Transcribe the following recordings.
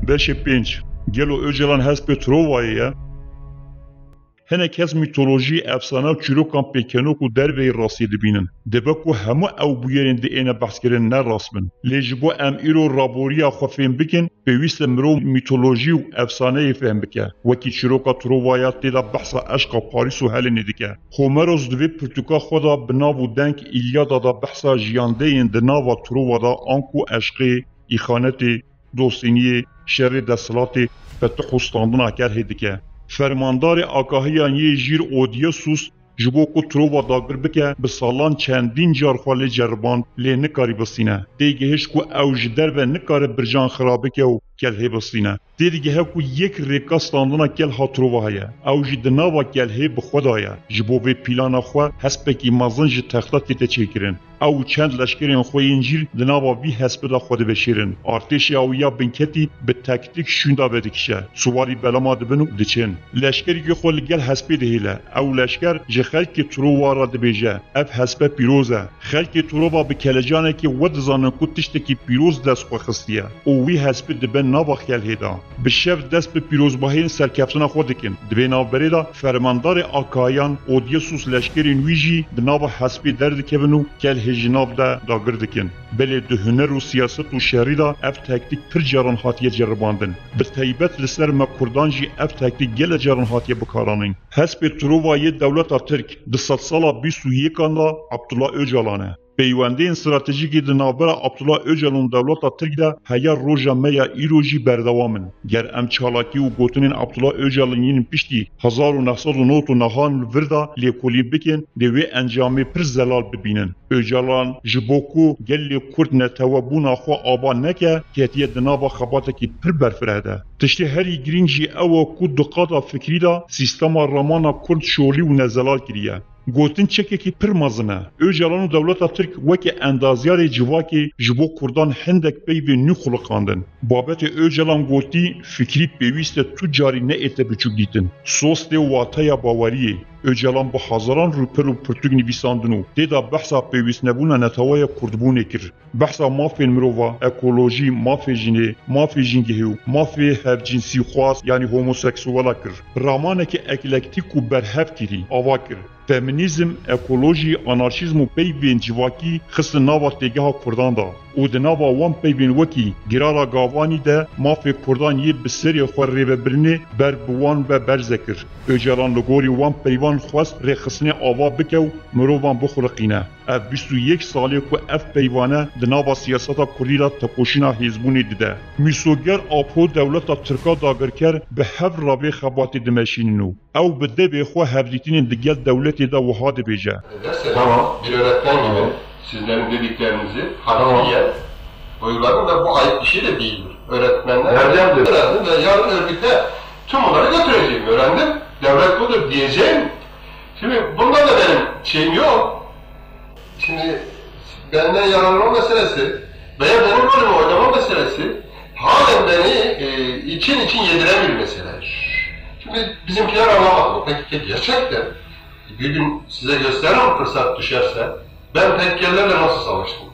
بەشێ 5 گەلۆ ئۆجەڵان هەست پێ ترۆڤایە هەنێک کەس میتۆلۆژی ئەفسانە و چیرۆکان پێکەنۆک و دەربەی ڕاستی دەبینن دەبە ku hemû ew bûyerên diêne behskirin ne rast bin lê ji bo em îro raboriya xwe fêm bikin pêwîst e mirov mîtolojî û efsaneyê fêm bike wekî çîroka Trovaya têda behsa eşqa Parîs û Helenê dike Homeros di vê pirtûka xwe da bi nav û deng İlyada da behsa jiyandeyên di nava Trova da an ku eşqê îxanetê dostîniyê şerê desthilatê fetih û standina kerhê dike Fermandarê agahiyan yê jîr Odysseus ji bo ku Trova dagir bike bi salan çendîn car xwe lê ceriband lê nikarî bistîne tê gihîşt ku ew ji derve nikare bircan xira bike û kelhê bistîne tê digihe ku yek rêka standina kelha Trova heye ew jî di nava kelhê bi xwe da ye ji bo vê pîlana xwe hespekî mezin ji texta tête çêkirin ew çend leşkerên xwe yên jîr di nava vî hespê da xwe diveşêrin artêşê ew ya binketî bi tektik şûnda vedikişe suwarî belama dibin û diçin leşkerî xwe li gel hespê dihêle ew leşker ji xelkê Trova ra dibêje ev hespe pîroz e xelkê Trova bi kelecanekî we dizanin ku tiştekî pîroz dest xwe xistiye û wî hespê dibe nava kelhê da bi şev dest bi pîrozbahiyên serkeftina xwe dikin divê navberê da fermandarê Akayan Odysseus leşkerên wî jî di nava hespê derdikevin û kelhê ji nav de dagir dikin belê di huner û siyaset û şerî da ev teknik pir caran hatiye ceribandin bi taybet li ser me Kurdan jî ev teknik gelek caran hatiye bikaranîn hespê Trovayê dewleta Tirk di sedsala 21 da Abdullah Öcalan e Peywendeyên stratejîkî di navbera Abdullah Öcalan û dewleta Tirk de heya roja me ya îro jî berdewam in. Ger em çalakî û gotinên Abdullah Öcalan yên piştî 1909 nehan li vir da lêkolî bikin dê wê encamê pir zelal bibînin. Öcalan ji bo ku gelê Kurd netewebûna xwe ava neke ketiye di nava xebatekî pir berfireh de. Tiştê herî girîng jî ew e ku di qada fikrî da sîstema ramana Kurd şolî û nezelal kiriye. Gotin çekekî pir mezin e. Öcalan û dewleta Tirk wekî endazyarê civakê ji bo Kurdan hindek peyvê nû xulixandin. Babetê Öcalan gotî fikrî pêwîst e tu carî neête biçûk dîtin. Sostê wateya baweriyê Öcalan bi hezaran rûpir û pirtûk nivîsandin û têda behsa pêwîstnebûna netewaya Kurdbûnê kir. Behsa mafên mirova, ekolojî, mafê jinê, mafê jîngehê û mafê hevcinsîxwaz yanî homoseksuala kir. Ramanekî eklektik û berhev kirî, ava kir. Feminîzm, ekolojî, anarşîzm û peyvên civakî xistin nava têgeha Kurdan da. û di nava wan peyvên wekî girara gavanî de mafê Kurdan yê bi serê xwe rêvebirinê ber bi wan ve berze kir. Öcalan li gorî wan peyvan xwest rêxistinê ava bike û mirovan bixuriqîne. Ev 21 salê ku ev peyvane di nava siyaseta Kurdî da tekoşîna hêzbûnê dide. Mîsoger Apo dewleta Tirka dagirker bi hev ravê xebatê dimeşînin û ew bi devê xwe hevdîtînên di gel dewletê de wiha dibêje. Tamam, bir öğretmen gibi sizlerin dediklerinizi harfiyen uyguladım da bu ayıp bir şey de değildir. Öğretmenler öğrendim ve yarın örgüte tüm bunları götüreceğim. Öğrendim, devlet budur diyeceğim. Şimdi bunda da benim şeyim yok. Şimdi benden yararlanma meselesi veya benim rolümü oynama meselesi halen beni için yediren bir mesele. Şimdi bizimkiler anlamadı. Peki gerçekten bir gün size gösteririm fırsat düşerse ben tekkellerle nasıl savaştım?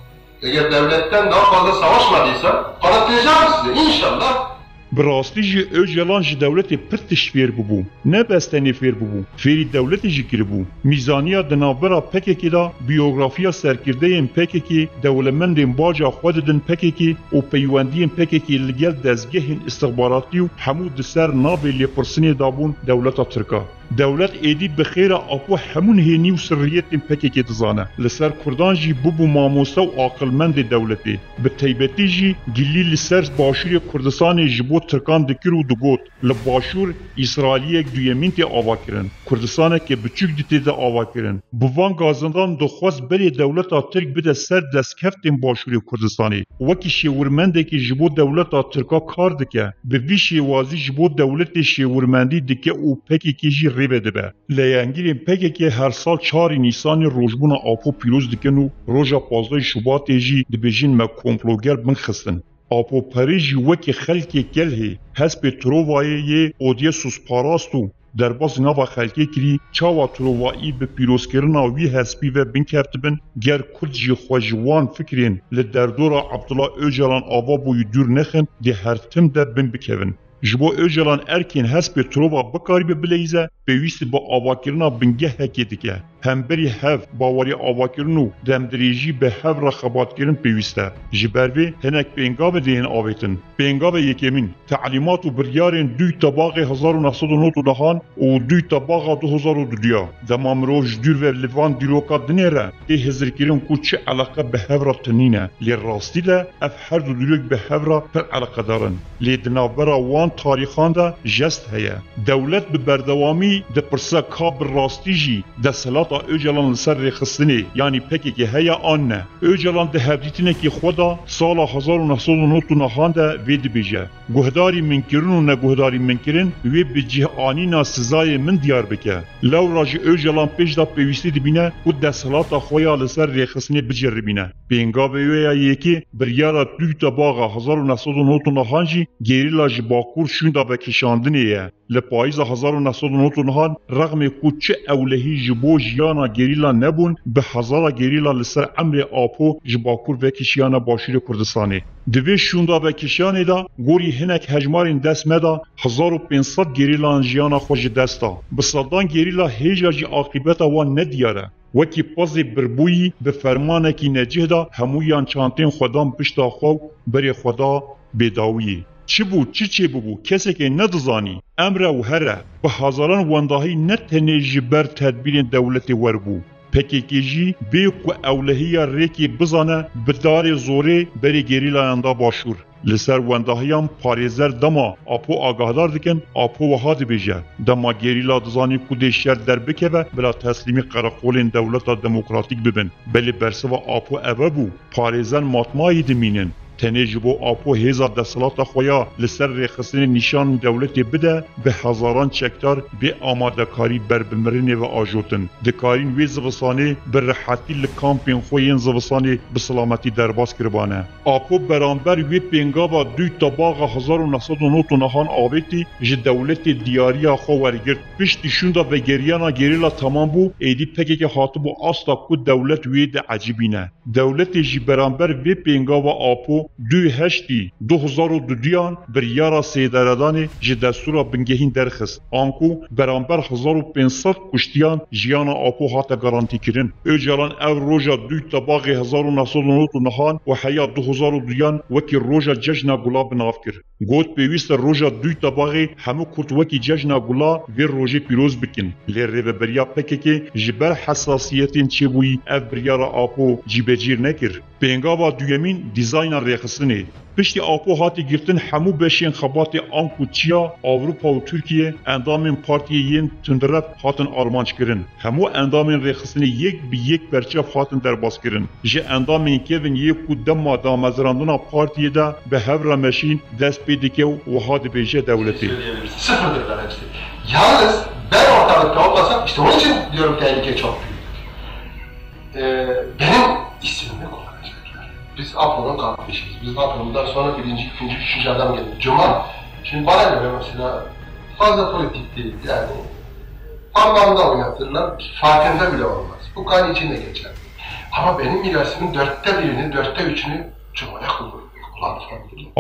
Eğer devletten daha fazla savaşmadıysa kanıtlayacağım size inşallah. Bi rastî jî Öcalan ji dewletê pir tişt fêr bibû. Ne bestenê fêr bibû, fêrî dewletê jî kiribû. Mîzaniya di navbera PKK da biyografiya serkirdeyên PKK, dewlemendên baca xwe didin PKK û peywendiyên PKK li gel dezgehên istihbaratî û hemû di ser navê lêpirsinê dabûn dewleta Tirka. Dewlet êdî bi xêra Apo hemû hênî û sirriyetên PKK dizane. Li ser Kurdan jî bûbû mamoste û aqilmendê dewletê. Bi taybetî jî gillî li ser başûrê Kurdistanê ji bo Tirkan dikir û digot li başûr İsraîliyek duyemîn tê ava kirin. Kurdistanekê biçûk dî tê de ava kirin. Bi van gazindan dixwest berê dewleta Tirk bide ser destkeftên başûrê Kurdistanê. Wekî şêwirmendekî ji bo dewleta Tirka kar dike. Bi vî şêwazî ji bo dewletê şêwirmendî dike û PKK jî rêve dibe. Leyengirên PKK her sal 4 Nîsanê rojbûna Apo pîroz dikin û roja 15 Şubatê jî dibêjin me komploger bin xistin. Apo perê jî wekî xelkê kelhê hespê Trovayê yê Odysseus parast û درباس نوا خلکی کری چاوا تروایی به پیروزکرنا وی هسپی و بین کفتبن گر کرد جی خوشوان فکرین لدردورا عبدالله اوجلان آوا بوی دور نخن دی هر تم ده بین بکوین. جبو اوجلان ارکین هسپی تروا بکاری ببلیزه پیوست با آواکرنا بنگه هکی دیگه. هم بری هف باوری آواکرنو دمدریجی به هف را خبات کرن پیوسته. جبروی هنک پینگاو دهن آویتن. پینگاو یکمین تعلیمات و بریارین دوی طباق 1999 و دوی طباق 2002 دمام روش دور و لیوان دیروکا دنیره دی هزر کرن کو چه علاقه به هف را تنینه. لی راستی ده اف هر دو دیروک به هف را پر علاقه دارن. لی دنابرا وان تاریخان ده جست هیا. دولت به بردوامی ده پرسا کاب راستی جی ده سلات اوجلان لسر رخصتنی یعنی پکی که هیا آن نه. اوجلان ده هبدیتینه که خدا سال 1999 ده وید بیجه. گهداری منکرن و نگهداری منکرن وی بجه آنینا سزای من دیار بکه. لو راج اوجلان پیش دا پیوستی دبینه و ده سلات خویا لسر رخصتنی بجر بینه. بینگا بیویا یکی بریارا دوی تباغا 1999 جی گریلا جباکور شوندا بکشاندنیه. لپاییز 1999 رغم کوچه اولهی جبو جیانا گریلا نبون به هزارا گریلا لسر امر آپو جباکور و کشیانا باشور کردستانی. دوی شوندا و کشیانی دا گوری هنک هجمارین دست مدا 1500 گریلا جیانا خوش دستا. بسادان گریلا هیجا جی عاقبتا وان ندیاره. وکی پازی بربویی به فرمانه کی نجه دا همویان چانتین خودان پشتا خو بری خدا بداویی. چی بود چی بو کسی که ندزانی امر و هره به هزاران وانداهی نتنه جبر تدبیر دولت وربو پکیکی بیو که اولهی ریکی بزانه بدار زوره بری گریلا اندا باشور لسر وانداهیان پاریزر دما آپو آگاهدار دکن آپو وحاد بیجه دما گریلا دزانی کده شر در بکه و بلا تسلیمی قرقول دولت دموکراتیک ببن بلی برسوا آپو اوه بو پاریزر ماتمایی دمینن تنه جبو آپو هزار دستلات خویا لسر رخصتن نشان دولت بده به هزاران چکتار به آماده کاری بر بمرنه و آجوتن دکارین وی زبسانه بر راحتی لکامپین خوین زبسانه بسلامتی درباس کربانه آپو برانبر وی پینگابا دوی طباق 1999 آویتی ج دولت دیاریا خو ورگرد پشتی شوندا و گریانا گریلا تمام بو ایدی پکی که حاطبو آستا کو دولت وی ده عجیبینه دولت جی برانبر وی پینگابا آپو 2002 بریارا سیدردانی جی دستورا بنگهین درخست آنکو برانبر 1500 کشتیان جیانا آپو هاتا گارانتی کرن اوجالان او روژا دوی طباق 1999 و حیات 2002 وکی روژا ججنا گلا بناف کر گوت پیویست روژا دوی طباق همو کرد وکی ججنا گلا وی روژه پیروز بکن لی ریو بریا پکه که جبر حساسیتین چی بوی او بریارا آپو جی بجیر نکر پینگابا دویمین دیزاین رخصتنی پشتی آپو هاتی گرتن همو بشین خبات آنکو چیا آوروپا و ترکیه اندامین پارتیین تندرف هاتن آرمانچ کرن همو اندامین رخصتنی یک بی یک برچف هاتن درباس کرن جه اندامین کهون یکو دما دامزراندونا پارتیه دا به هفر مشین دست پیدکه و هاد بیجه دولتی sıfırdır hepsi. Yalnız ben ortalıkta olmasam işte onun için diyorum tehlike çok büyük. Benim ismimi kullanacaklar. Biz Apo'nun kardeşiyiz. Biz Apo'ndan sonra birinci, ikinci, üçüncü adam geldi. Cuma, şimdi bana göre mesela fazla politik değil yani. Parmağımda oynatırlar, farkında bile olmaz. Bu kan içinde geçer. Ama benim mirasımın 1/4'ünü, 3/4'ünü Cuma'ya kullanırlar.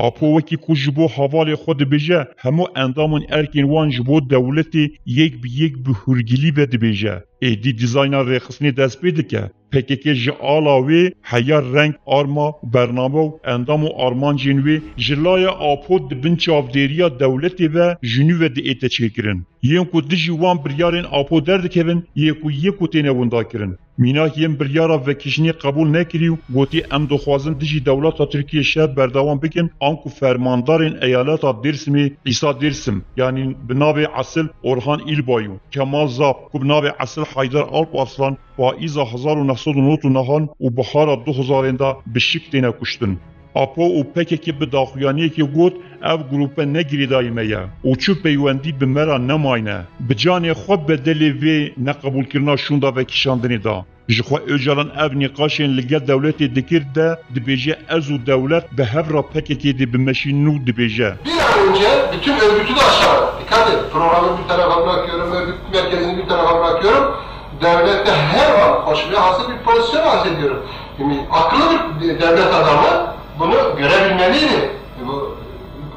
آپو وکی کو جبو حوال خود بجه همو اندامون ارکین وان جبو دولتی یک بی یک به هرگلی بد بجه ایدی دیزاینر رخصنی دست بیده که پکیکی جه آلاوی حیار رنگ آرما برنامه و اندام و آرمان جنوی جلای آپو دبن چافدیریا دولتی و جنو و دی ایتا چیکرن یین کو دیجی وان بریارین آپو درد کهون یکو تینه وندا کرن میناه یم بریارا و کشنی قبول نکریو گوتی ام دخوازن دیجی دولتا ترکیه شهر بردوان بکن آنکو فرماندارین ایالتا درسمی عیسا درسم یعنی بناوی اصل اورهان ایلبایو کمال زاب کو بناوی اصل حیدر آلپ اصلان با ایزا 1999 و بخارا 2000 به شک تینه کشتن Apo û pekekê bi daxuyaniyekê got ev grupe negirêdayî me ye û çû peywendî bi me ra nemayne. Bi canê xwe bedelê vê neqebûlkirina şûnda ve kişandinê da. Ji xwe Öcalan ev nîqaşên li gel dewletê dikir de dibêje ez û dewlet bi hevra pekekê de bimeşînin û dibêje. Bir an önce bütün örgütü de aşağı. Dikkat et, programı bir tarafa bırakıyorum, örgüt merkezini bir tarafa bırakıyorum. Devlette her an koşmaya hazır bir pozisyon arz ediyorum. Şimdi akıllı bir devlet adamı bunu görebilmeliydi. Bu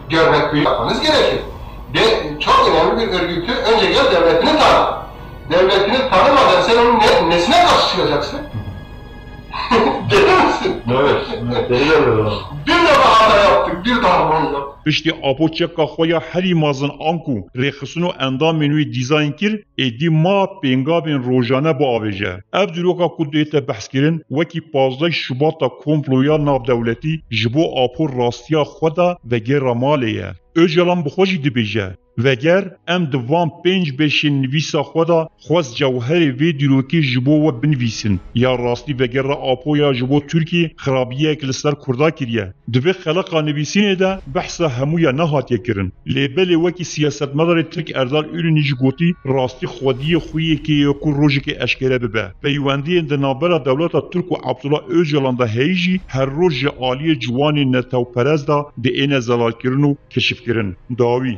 görmek büyük yapmanız gerekir. Çok önemli bir örgütü önce gel devletini tanı. Devletini tanımadan sen onun nesine karşı çıkacaksın? Gelir misin? Evet, deliler Bir defa hata yaptık, bir daha bunu yaptık. Piştî apoçeka xwe ya herî mazin anku rêxistin û endamên wê dîzayn kir êdî ma pêngavên rojane biavêje. Ev dîroka ku dête behskirin wekî 15 Şubat a komploya navdewletî ji bo apo rastiya xwe da vegera malê ye. Öcalan bi xwe jî dibêje veger em di van 5 beşên nivîsa xwe da xwest cewherê vê dîrokê ji bo we binivîsin. Ya rastî vegera apoya ji bo Tirkiyê xirabiyek li ser Kurda kiriye. Di vê xeleqa nivîsînê de behsa hemûya nehatiye kirin. Lêbelê wekî siyasetmedarê Tirk Erdal Ürünî jî gotî rastî xwediyê xwiyekê ye ku rojekê eşkere bibe. Peywendiyên di navbera dewleta Tirk û Abdullah Öcalan da heyî jî her roj ji aliyê ciwanên netewperez da di êne zelalkirin û keşifkirin. Dawî